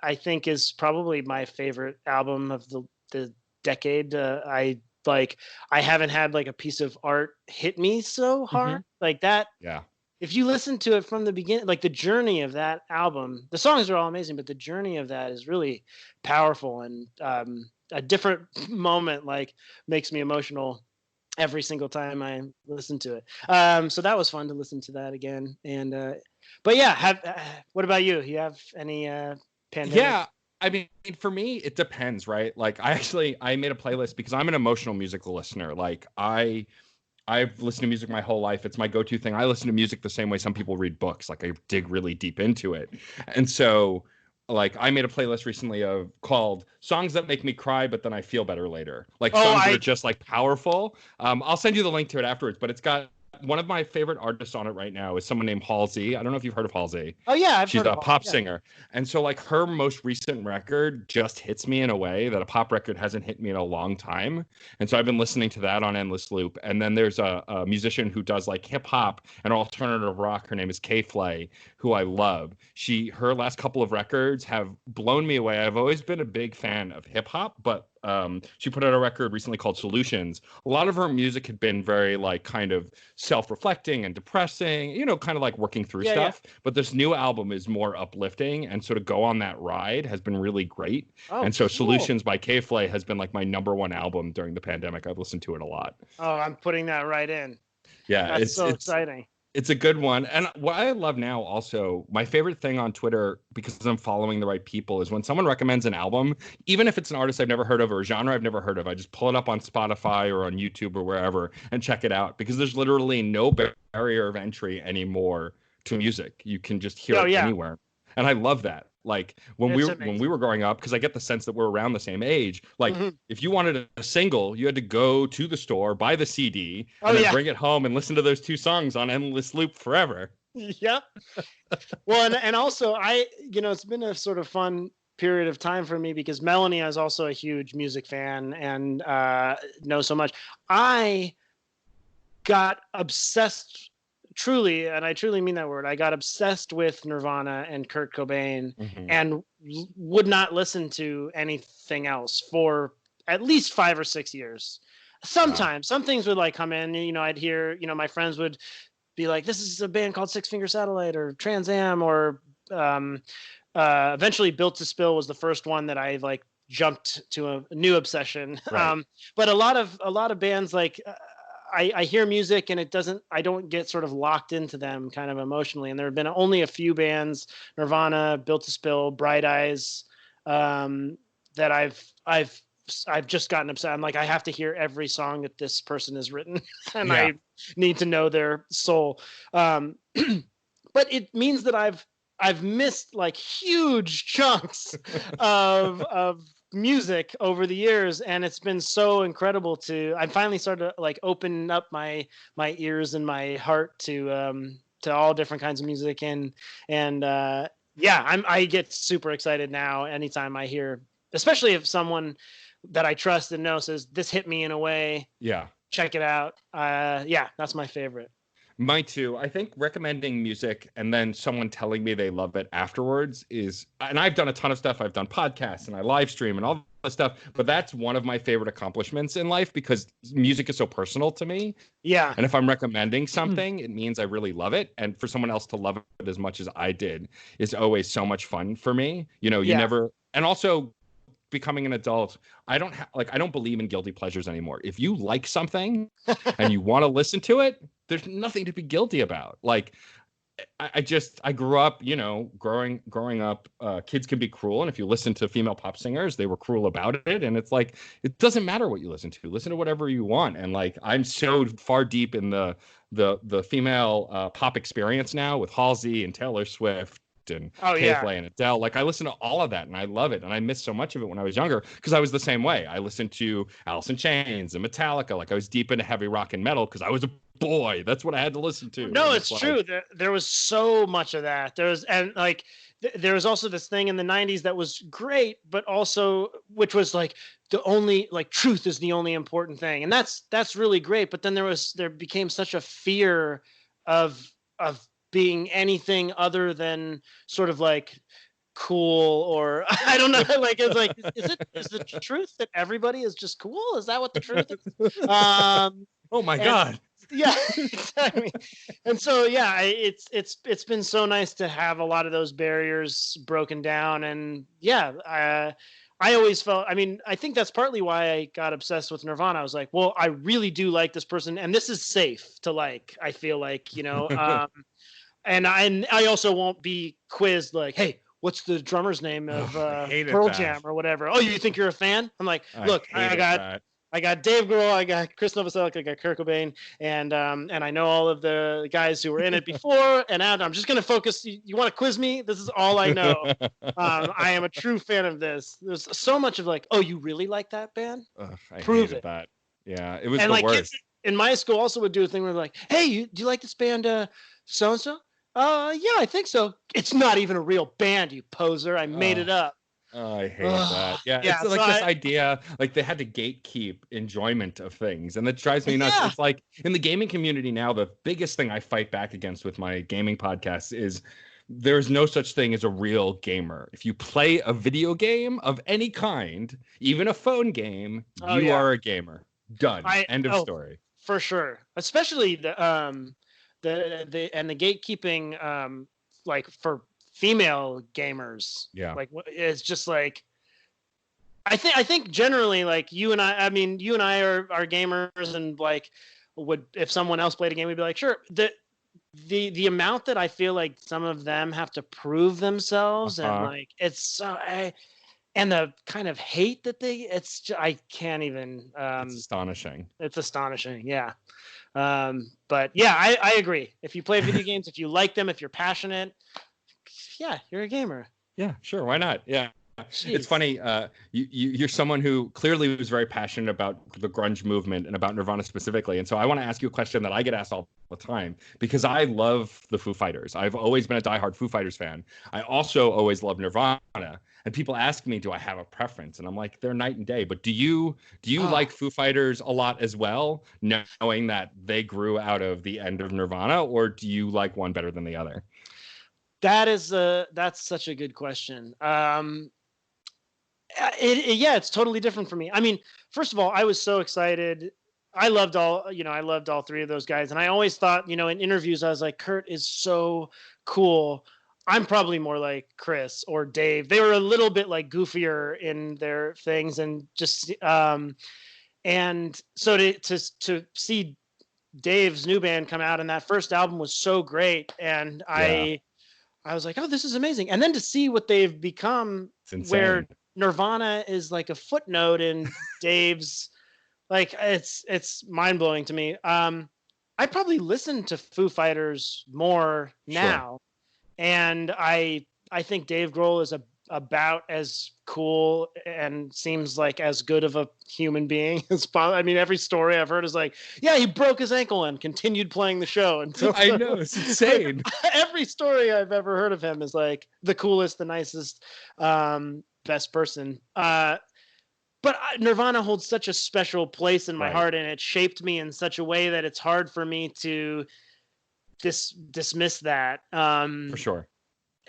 I think is probably my favorite album of the decade. I haven't had like a piece of art hit me so hard like that.
Yeah.
If you listen to it from the beginning, like the journey of that album, the songs are all amazing, but the journey of that is really powerful. And a different moment like makes me emotional every single time I listen to it. So that was fun to listen to that again. And but yeah, what about you? You have any pandemic?
Yeah, I mean, for me, it depends, right? Like, I made a playlist because I'm an emotional musical listener. Like, I've listened to music my whole life. It's my go-to thing. I listen to music the same way some people read books. Like, I dig really deep into it. And so, like, I made a playlist recently of called songs that make me cry, but then I feel better later. Like
Oh,
songs that are just like powerful. I'll send you the link to it afterwards, but it's got one of my favorite artists on it right now is someone named Halsey. I don't know if you've heard of Halsey.
oh yeah, I've
She's
heard of
a
all.
pop
Yeah.
singer. And so like her most recent record just hits me in a way that a pop record hasn't hit me in a long time. And so I've been listening to that on endless loop. And then there's a musician who does like hip hop and alternative rock. Her name is K Flay, who I love. Her last couple of records have blown me away. I've always been a big fan of hip hop, but she put out a record recently called Solutions. A lot of her music had been very like kind of self-reflecting and depressing, you know, kind of like working through stuff. Yeah. But this new album is more uplifting, and so to go on that ride has been really great.
Oh,
and so
cool.
Solutions by K Flay has been like my number one album during the pandemic. I've listened to it a lot.
Oh, I'm putting that right in.
Yeah,
that's so exciting.
It's a good one. And what I love now also, my favorite thing on Twitter, because I'm following the right people, is when someone recommends an album, even if it's an artist I've never heard of or a genre I've never heard of, I just pull it up on Spotify or on YouTube or wherever and check it out, because there's literally no barrier of entry anymore to music. You can just hear it anywhere. And I love that. Like when we were growing up, because I get the sense that we're around the same age. Like if you wanted a single, you had to go to the store, buy the CD, and then bring it home and listen to those two songs on endless loop forever.
Yep. Well, and also it's been a sort of fun period of time for me because Melanie is also a huge music fan and knows so much. I got obsessed. Truly, and I truly mean that word, I got obsessed with Nirvana and Kurt Cobain and would not listen to anything else for at least 5 or 6 years. Sometimes some things would like come in, you know, I'd hear, you know, my friends would be like, this is a band called Six Finger Satellite or Trans Am, or eventually Built to Spill was the first one that I like jumped to a new obsession. Right. But a lot of bands like I hear music and I don't get sort of locked into them kind of emotionally. And there have been only a few bands, Nirvana, Built to Spill, Bright Eyes, that I've just gotten upset. I'm like, I have to hear every song that this person has written and I need to know their soul. But it means that I've missed like huge chunks of music over the years, and it's been so incredible I finally started to like open up my ears and my heart to all different kinds of music, and I get super excited now anytime I hear, especially if someone that I trust and know says this hit me in a way, check it out. That's my favorite.
Mine too. I think recommending music and then someone telling me they love it afterwards is, and I've done a ton of stuff. I've done podcasts and I live stream and all that stuff, but that's one of my favorite accomplishments in life because music is so personal to me.
Yeah.
And if I'm recommending something, it means I really love it. And for someone else to love it as much as I did is always so much fun for me. You know, you never, and also becoming an adult, I don't believe in guilty pleasures anymore. If you like something and you want to listen to it, there's nothing to be guilty about. Like, I grew up, you know, growing up, kids can be cruel. And if you listen to female pop singers, they were cruel about it. And it's like, it doesn't matter what you listen to whatever you want. And like, I'm so far deep in the female pop experience now with Halsey and Taylor Swift and K-Flay and Adele. Like, I listen to all of that and I love it. And I missed so much of it when I was younger because I was the same way. I listened to Alice in Chains and Metallica. Like, I was deep into heavy rock and metal because I was a boy. That's what I had to listen to.
No, it's true. There was so much of that. There was also this thing in the 90s that was great, but also which was like the only, like, truth is the only important thing. And that's really great. But then there became such a fear of being anything other than sort of like cool, or I don't know, like it's like is the truth that everybody is just cool? Is that what the truth is?
Oh my God.
Yeah, exactly. And so yeah, it's been so nice to have a lot of those barriers broken down. And yeah, I always felt, I mean, I think that's partly why I got obsessed with Nirvana. I was like, well, I really do like this person, and this is safe to like. I feel like, and I also won't be quizzed like, hey, what's the drummer's name of
I hated
Pearl
that.
Jam or whatever? Oh, you think you're a fan? I'm like,
I
look,
hated that.
I got Dave Grohl, I got Chris Novoselic, I got Kurt Cobain, and I know all of the guys who were in it before. And I'm just gonna focus. You want to quiz me? This is all I know. I am a true fan of this. There's so much of like, oh, you really like that band?
Ugh, I
Prove
hated
it.
that. Yeah, it was
And
the
like kids
worst.
in my school also would do a thing where they're like, hey, do you like this band, so and so? Yeah, I think so. It's not even a real band, you poser. I made
Oh,
it up.
I hate that.
Ugh.
Yeah,
Yeah,
it's
so
like this idea, like they had to gatekeep enjoyment of things, and that drives me nuts.
yeah.
It's like in the gaming community now, the biggest thing I fight back against with my gaming podcasts is there's no such thing as a real gamer. If you play a video game of any kind, even a phone game,
Oh
you
yeah.
are a gamer. Done. End of story.
For sure. Especially the and the gatekeeping like for female gamers.
Yeah.
Like it's just like I think generally like I mean you and I are gamers, and like would if someone else played a game we'd be like sure. The amount that I feel like some of them have to prove themselves and like it's so and the kind of hate that I can't even
It's astonishing.
it's astonishing. Yeah. But yeah, I agree. If you play video games, if you like them, if you're passionate, yeah, you're a gamer.
Yeah, sure. Why not? Yeah.
Jeez.
It's funny. You're someone who clearly was very passionate about the grunge movement and about Nirvana specifically. And so I want to ask you a question that I get asked all the time because I love the Foo Fighters. I've always been a diehard Foo Fighters fan. I also always love Nirvana. And people ask me, do I have a preference? And I'm like, they're night and day. But do you like Foo Fighters a lot as well, knowing that they grew out of the end of Nirvana, or do you like one better than the other?
That's such a good question. Yeah, it's totally different for me. I mean, first of all, I was so excited. I loved all three of those guys. And I always thought, in interviews, I was like, Kurt is so cool. I'm probably more like Chris or Dave. They were a little bit like goofier in their things and just, and so to see Dave's new band come out and that first album was so great. And I was like, oh, this is amazing. And then to see what they've become where Nirvana is like a footnote in Dave's, like it's mind blowing to me. I probably listen to Foo Fighters more now, and I think Dave Grohl is about as cool and seems like as good of a human being as possible. I mean, every story I've heard is like, yeah, he broke his ankle and continued playing the show until.
I know, it's insane.
Every story I've ever heard of him is like the coolest, the nicest, best person. But Nirvana holds such a special place in my heart, and it shaped me in such a way that it's hard for me to dismiss that.
For sure.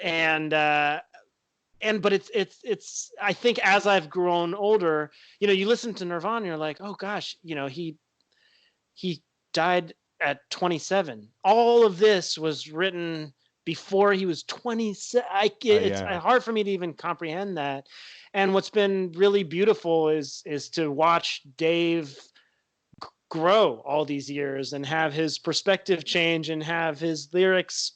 But it's I think as I've grown older, you listen to Nirvana, you're like, oh gosh, he died at 27. All of this was written before he was 27. It's hard for me to even comprehend that. And what's been really beautiful is to watch Dave grow all these years and have his perspective change and have his lyrics,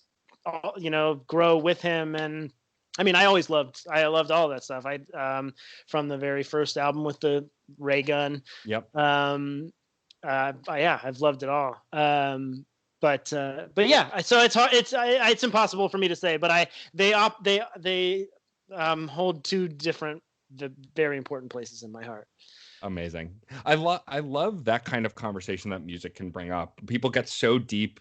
grow with him. And I mean, I loved all that stuff. From the very first album with the ray gun.
Yep.
I've loved it all. But yeah, so it's hard. It's impossible for me to say. But they hold two different, very important places in my heart.
Amazing. I love that kind of conversation that music can bring up. People get so deep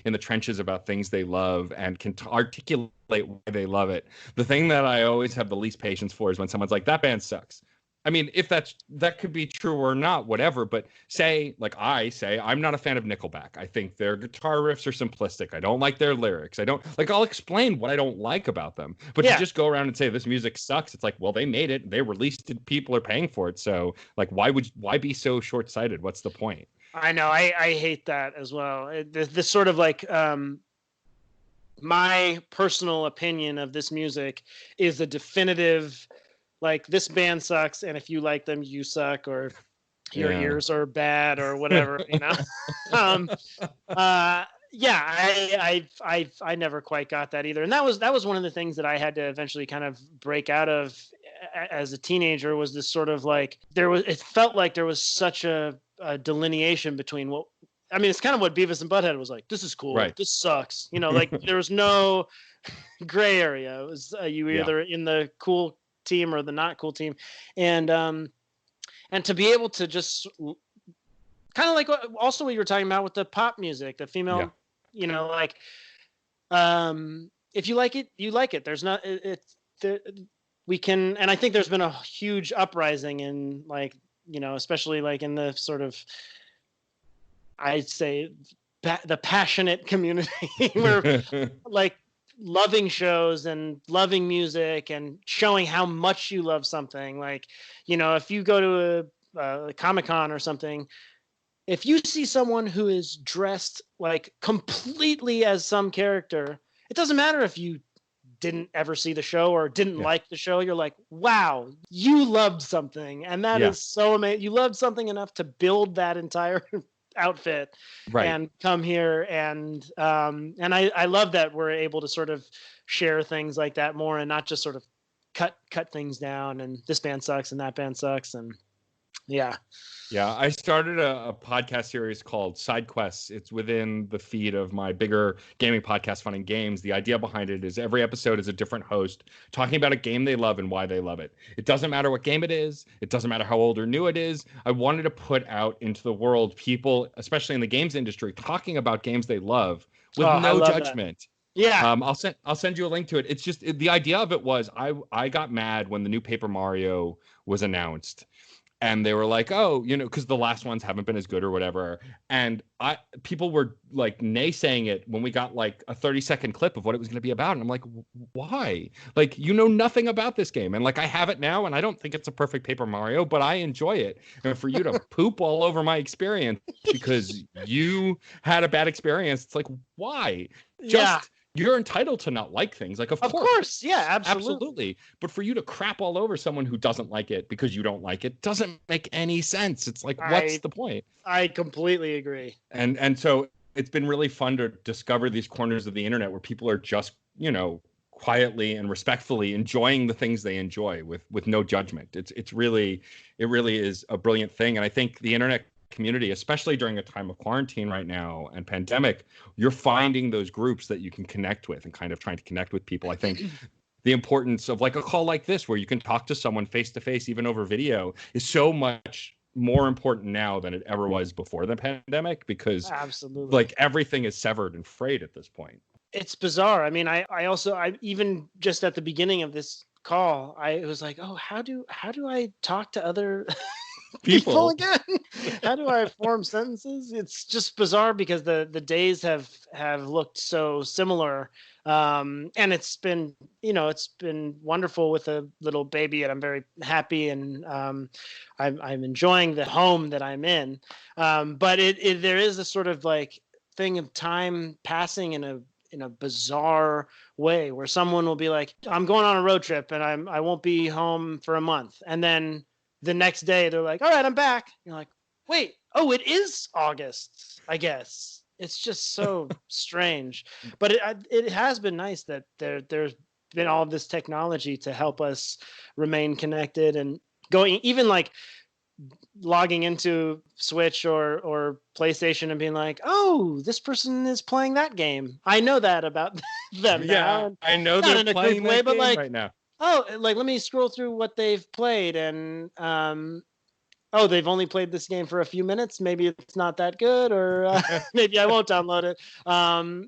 in the trenches about things they love and can articulate why they love it. The thing that I always have the least patience for is when someone's like, that band sucks. I mean, if that could be true or not, whatever, but I'm not a fan of Nickelback. I think their guitar riffs are simplistic. I don't like their lyrics. I'll explain what I don't like about them. But to just go around and say this music sucks, it's like, well, they made it, they released it, people are paying for it. So like, why be so short-sighted? What's the point?
I know. I hate that as well. This sort of like my personal opinion of this music is a definitive, like, this band sucks, and if you like them, you suck, or your ears are bad, or whatever, you know. um, yeah, I never quite got that either, and that was one of the things that I had to eventually kind of break out of as a teenager. Was this sort of like it felt like there was such a delineation between what. I mean, it's kind of what Beavis and Butthead was like. This is cool. Right. This sucks. You know, like there was no gray area. It was you were either in the cool team or the not cool team, and to be able to just kind of like also what you were talking about with the pop music, the female, you know, like if you like it, you like it. There's not we can, and I think there's been a huge uprising in, like, you know, especially like in the sort of, I'd say, the passionate community where like loving shows and loving music and showing how much you love something. Like, you know, if you go to a Comic-Con or something, if you see someone who is dressed like completely as some character, it doesn't matter if you didn't ever see the show or didn't like the show. You're like, wow, you loved something. And that is so amazing. You loved something enough to build that entire outfit and come here. And I love that we're able to sort of share things like that more, and not just sort of cut things down and this band sucks and that band sucks. And I started a podcast series called Side Quests. It's within the feed of my bigger gaming podcast, Fun and Games. The idea behind it is every episode is a different host talking about a game they love and why they love it. It doesn't matter what game it is. It doesn't matter how old or new it is. I wanted to put out into the world people, especially in the games industry, talking about games they love with no judgment. That. Yeah. I'll send you a link to it. It's just the idea of it was I got mad when the new Paper Mario was announced. And they were like, oh, you know, because the last ones haven't been as good or whatever. And people were like naysaying it when we got like a 30-second clip of what it was going to be about. And I'm like, why? Like, you know nothing about this game. And like, I have it now, and I don't think it's a perfect Paper Mario, but I enjoy it. And for you to poop all over my experience because you had a bad experience, it's like, why? You're entitled to not like things. Like, of course. Yeah, absolutely. But for you to crap all over someone who doesn't like it because you don't like it doesn't make any sense. It's like, what's the point? I completely agree. And so it's been really fun to discover these corners of the internet where people are just, you know, quietly and respectfully enjoying the things they enjoy with no judgment. It really is a brilliant thing. And I think the internet community, especially during a time of quarantine right now and pandemic, you're finding those groups that you can connect with and kind of trying to connect with people. I think the importance of like a call like this, where you can talk to someone face to face, even over video, is so much more important now than it ever was before the pandemic, because like everything is severed and frayed at this point. It's bizarre. I mean, I even just at the beginning of this call, I was like, oh, how do I talk to other people again? How do I form sentences? It's just bizarre because the days have looked so similar, and it's been wonderful with a little baby, and I'm very happy, and I'm enjoying the home that I'm in, but there is a sort of like thing of time passing in a bizarre way, where someone will be like, I'm going on a road trip and I won't be home for a month, and then the next day they're like, all right, I'm back. You're like, wait, oh, it is August, I guess. It's just so strange. But it has been nice that there's been all of this technology to help us remain connected, and going, even like logging into Switch or PlayStation and being like, oh, this person is playing that game. I know that about them now. I know they're playing that game like, right now. Oh, like, let me scroll through what they've played, and oh, they've only played this game for a few minutes. Maybe it's not that good, or maybe I won't download it.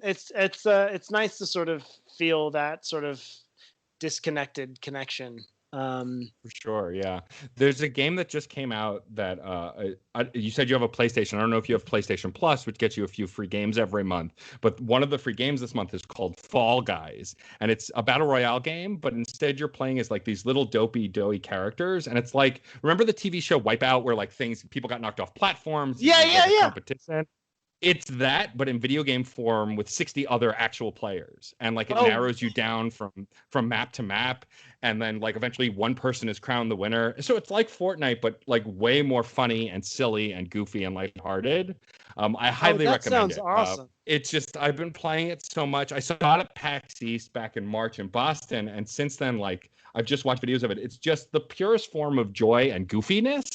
It's nice to sort of feel that sort of disconnected connection.
For sure, yeah. There's a game that just came out that you said you have a PlayStation. I don't know if you have PlayStation Plus, which gets you a few free games every month. But one of the free games this month is called Fall Guys, and it's a battle royale game. But instead, you're playing as like these little doughy characters, and it's like, remember the TV show Wipeout, where like people got knocked off platforms.
Yeah,
there's, like, a
yeah.
competition. It's that, but in video game form with 60 other actual players, and like it narrows you down from map to map, and then like eventually one person is crowned the winner. So it's like Fortnite, but like way more funny and silly and goofy and lighthearted. I highly recommend it.
That sounds awesome.
It's just, I've been playing it so much. I saw it at PAX East back in March in Boston, and since then, like, I've just watched videos of it. It's just the purest form of joy and goofiness.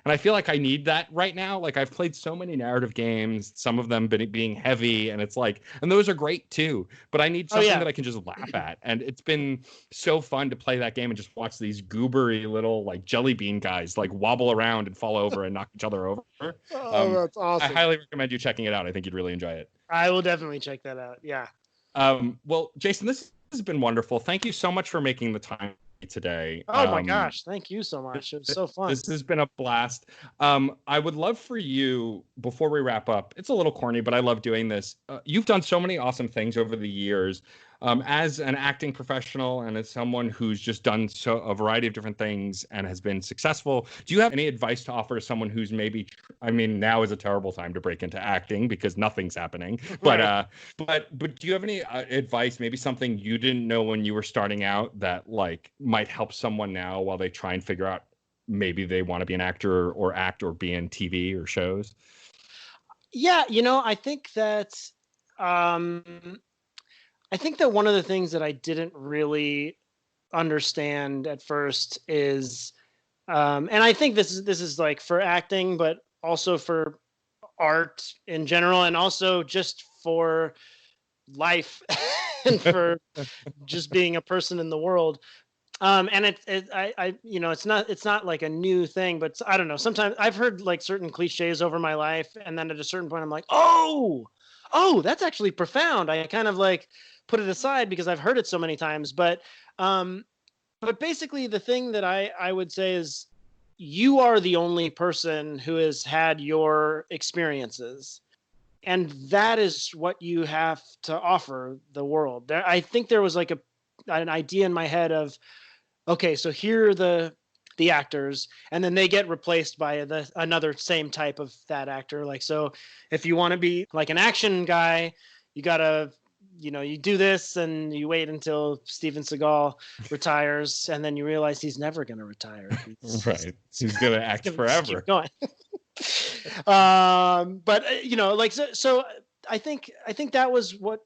And I feel like I need that right now. Like, I've played so many narrative games, some of them being heavy, and it's like, and those are great too, but I need something that I can just laugh at. And it's been so fun to play that game and just watch these goobery little like jelly bean guys like wobble around and fall over and knock each other over.
That's awesome.
I highly recommend you checking it out. I think you'd really enjoy it.
I will definitely check that out. Yeah.
Well, Jason, this has been wonderful. Thank you so much for making the time today.
Oh my gosh, thank you so much. It was so fun.
This has been a blast. I would love for you, before we wrap up, it's a little corny, but I love doing this. You've done so many awesome things over the years. As an acting professional and as someone who's just done a variety of different things and has been successful, do you have any advice to offer to someone who's maybe, I mean, now is a terrible time to break into acting because nothing's happening, but do you have any advice, maybe something you didn't know when you were starting out that like might help someone now while they try and figure out maybe they want to be an actor or act or be in TV or shows?
Yeah, I think that one of the things that I didn't really understand at first is, and I think this is like for acting, but also for art in general, and also just for life and for just being a person in the world. And it's not like a new thing, but I don't know. Sometimes I've heard like certain cliches over my life, and then at a certain point, I'm like, oh, that's actually profound. I kind of like put it aside because I've heard it so many times. But basically, the thing that I would say is, you are the only person who has had your experiences, and that is what you have to offer the world. I think there was like an idea in my head of, okay, so here are the actors, and then they get replaced by another same type of that actor. Like, so if you want to be like an action guy, you gotta, you do this and you wait until Steven Seagal retires, and then you realize he's never going to retire.
Right. He's going to act forever.
Going. But like, so I think that was what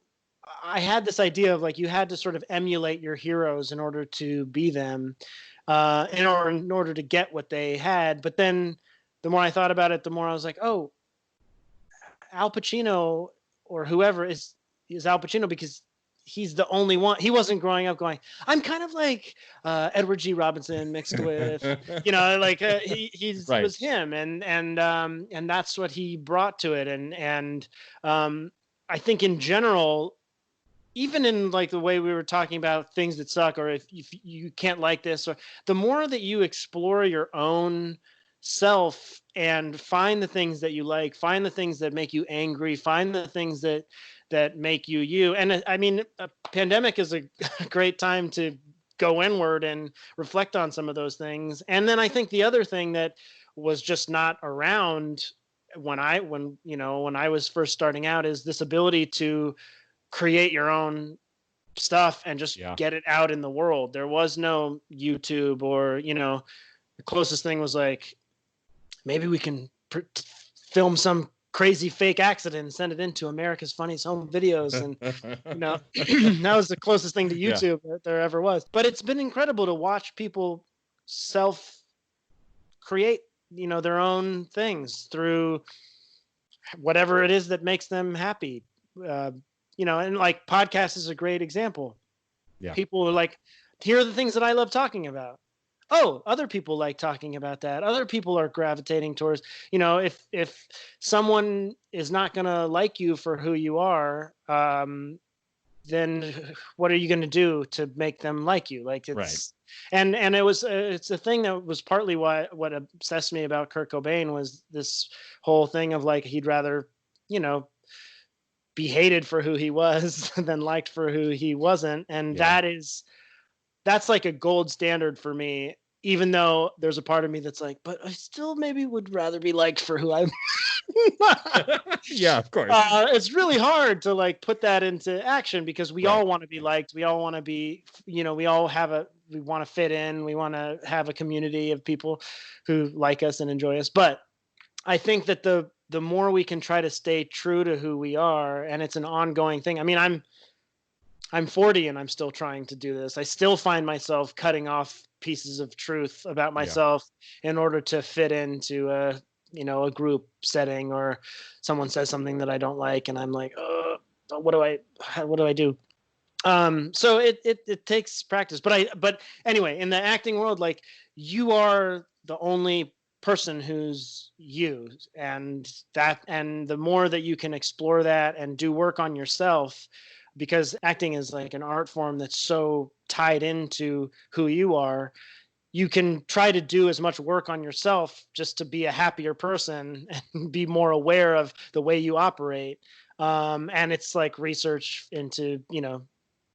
I had, this idea of, like, you had to sort of emulate your heroes in order to be them, in order to get what they had. But then the more I thought about it, the more I was like, oh, Al Pacino or whoever is Al Pacino because he's the only one. He wasn't growing up going, I'm kind of like Edward G. Robinson mixed with, like he's right. Was him, and that's what he brought to it. And I think in general, even in like the way we were talking about things that suck, or if you can't like this, or the more that you explore your own self and find the things that you like, find the things that make you angry, find the things that make you. And I mean, a pandemic is a great time to go inward and reflect on some of those things. And then I think the other thing that was just not around when I was first starting out is this ability to create your own stuff and just get it out in the world. There was no YouTube, or, the closest thing was like, maybe we can film some crazy fake accident and send it into America's Funniest Home Videos. And, that was the closest thing to YouTube that there ever was. But it's been incredible to watch people self-create, their own things through whatever it is that makes them happy. And like podcast is a great example. Yeah. People are like, here are the things that I love talking about. Oh, other people like talking about that. Other people are gravitating towards, if someone is not going to like you for who you are, then what are you going to do to make them like you? Like
Right.
it's, and it's a thing that was partly what obsessed me about Kurt Cobain was this whole thing of like, he'd rather, you know, be hated for who he was than liked for who he wasn't. And
Yeah.
that's like a gold standard for me, even though there's a part of me that's like, but I still maybe would rather be liked for who I'm.
Yeah, of course.
It's really hard to like put that into action because we
Right.
all want to be liked. We all want to be, you know, we all we want to fit in. We want to have a community of people who like us and enjoy us. But I think that the more we can try to stay true to who we are, and it's an ongoing thing. I mean, I'm 40 and I'm still trying to do this. I still find myself cutting off pieces of truth about myself in order to fit into a, you know, a group setting, or someone says something that I don't like and I'm like, what do I do? So it takes practice, but anyway, in the acting world, like, you are the only person who's you, and the more that you can explore that and do work on yourself, because acting is like an art form that's so tied into who you are, you can try to do as much work on yourself just to be a happier person and be more aware of the way you operate. And it's like research into, you know,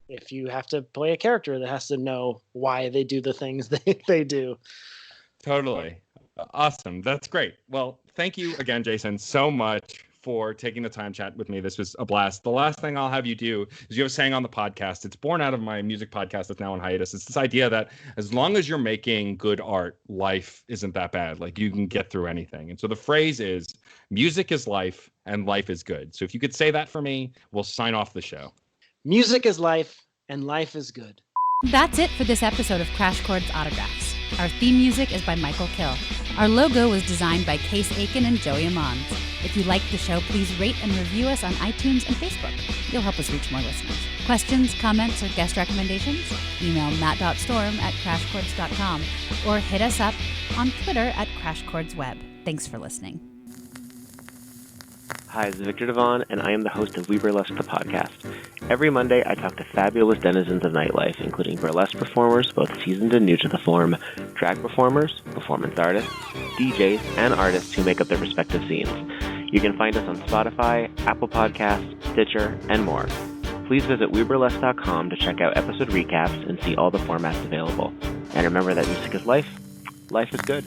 if you have to play a character that has to know why they do the things they do.
Totally. Awesome. That's great. Well, thank you again, Jason, so much for taking the time to chat with me. This was a blast. The last thing I'll have you do is, you have a saying on the podcast. It's born out of my music podcast that's now on hiatus. It's this idea that as long as you're making good art, life isn't that bad. Like, you can get through anything. And so the phrase is, music is life and life is good. So if you could say that for me, we'll sign off the show.
Music is life and life is good.
That's it for this episode of Crash Chords Autographs. Our theme music is by Michael Kill. Our logo was designed by Case Aiken and Joey Amons. If you liked the show, please rate and review us on iTunes and Facebook. You'll help us reach more listeners. Questions, comments, or guest recommendations? Email matt.storm@crashchords.com or hit us up on Twitter @CrashCordsWeb. Thanks for listening.
Hi, this is Victor Devon, and I am the host of We Burlesque, the podcast. Every Monday, I talk to fabulous denizens of nightlife, including burlesque performers, both seasoned and new to the form, drag performers, performance artists, DJs, and artists who make up their respective scenes. You can find us on Spotify, Apple Podcasts, Stitcher, and more. Please visit WeBurlesque.com to check out episode recaps and see all the formats available. And remember that music is life. Life is good.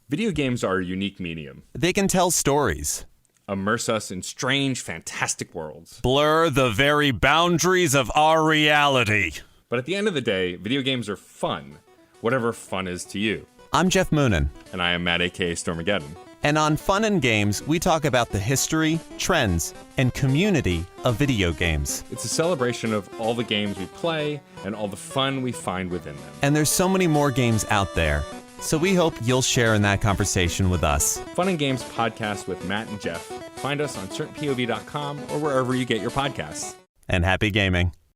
Video games are a unique medium.
They can tell stories,
Immerse us in strange, fantastic worlds.
blur the very boundaries of our reality.
But at the end of the day, video games are fun. Whatever fun is to you.
I'm Jeff Moonen,
And I am Matt, a.k.a. Stormageddon.
and on Fun and Games, we talk about the history, trends, and community of video games.
It's a celebration of all the games we play and all the fun we find within them.
And there's so many more games out there, so we hope you'll share in that conversation with us.
Fun and Games podcast with Matt and Jeff. Find us on certainpov.com or wherever you get your podcasts.
And happy gaming.